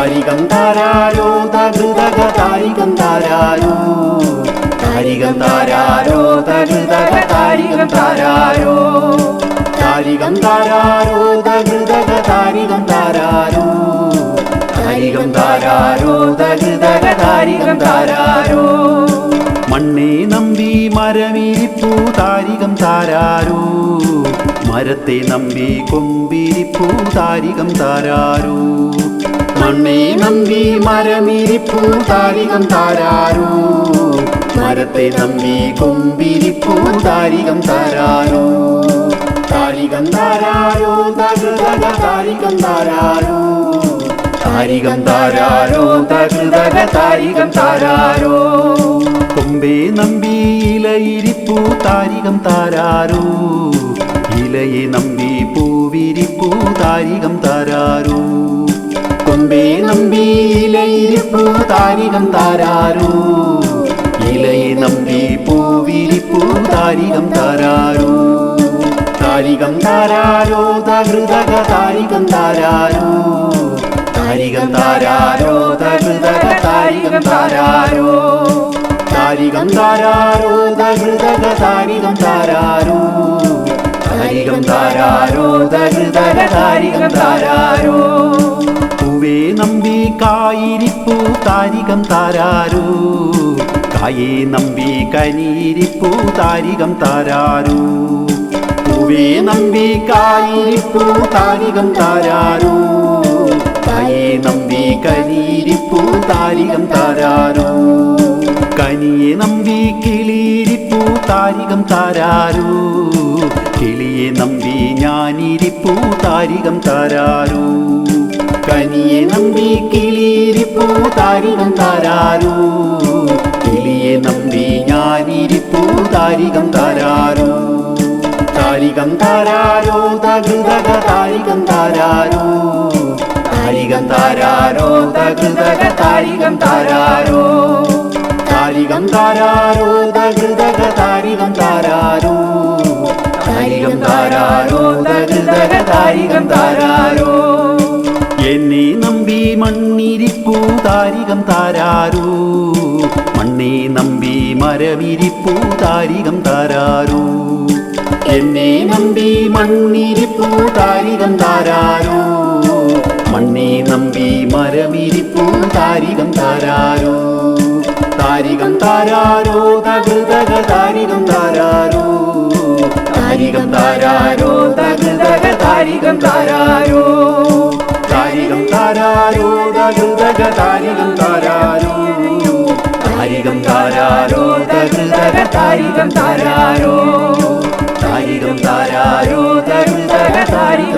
താരികം താരാരോ തകൃതക താരികം താരാരോ താരികം താരാരോ തകൃതക താരികം താരാരോ താരികം താരാരോ തകൃതക താരികം താരാരോ താരികം താരാരോ തകൃതക താരികം താരാരോ മണ്ണേ നമ്പി മരമിരിപ്പൂ താരികം താരാരോ മരത്തെ നമ്പി കൊമ്പിരിപ്പൂ താരികം താരാരോ മണ്ണേ നമ്പി മരമിരിപ്പൂ താരികം താരാരോ മരത്തെ നമ്പി കൊമ്പിരിപ്പൂ താരികം താരാരോ താരികം താരാരോ തകൃതക താരികം താരാരോ താരികം താരാരോ തകൃതക താരികം താരാരോ കൊമ്പേ നമ്പി ഇലയിരിപ്പൂ താരികം താരാരോ ഇലയെ നമ്പി പൂവിരിപ്പൂ താരികം താരാരോ കൊമ്പേ നമ്പി ഇലയിരിപ്പൂ താരികം താരാരോ ഇലയെ നമ്പി പൂവിരിപ്പൂ താരികം താരാരോ താരികം താരാരോ തകൃതക താരികം താരാരോ താരികം താരാരോ തകൃതക താരികം താരാരോ താരികം താരാരോ തകൃതക താരികം താരാരോ താരികം താരാരോ തകൃതക താരികം താരാരോ പൂവേ നമ്പി കായിരിപ്പൂ താരികം താരാരോ കായേ നമ്പി കനിയിരിപ്പൂ താരികം താരാരോ പൂവേ നമ്പി കായിരിപ്പൂ താരികം താരാരോ കായേ നമ്പി കനിയിരിപ്പൂ താരികം താരാരോ കനിയെ നമ്പി കിളിയിരിപ്പൂ താരികം താരാരോ കിളിയെ നമ്പി ഞാനിരിപ്പൂ താരികം താരാരോ കനിയെ നമ്പി കിളിയിരിപ്പൂ താരികം താരാരോ കിളിയെ നമ്പി ഞാനിരിപ്പൂ താരികം താരാരോ താരികം താരാരോ തകൃതക താരികം താരാരോ താരികം താരാരോ തകൃതക താരികം താരാരോ താരികം താരാരോ തകൃതക താരികം താരാരോ താരികം താരാരോ തകൃതക താരികം താരാരോ എന്നെ നമ്പി മണ്ണിരിപ്പൂ താരികം താരാരോ മണ്ണേ നമ്പി മരമിരിപ്പൂ താരികം താരാരോ എന്നെ നമ്പി മണ്ണിരിപ്പൂ താരികം താരാരോ മണ്ണേ നമ്പി മരമിരിപ്പൂ താരികം താരാരോ താരികം താരാരോ തകൃതക താരികം താരാരോ താരികം താരാരോ തകൃതക താരികം താരാരോ താരികം താരാരോ തകൃതക താരികം താരാരോ താരികം താരാരോ തകൃതക താരികം താരാരോ താരികം താരാരോ തകൃതക താരികം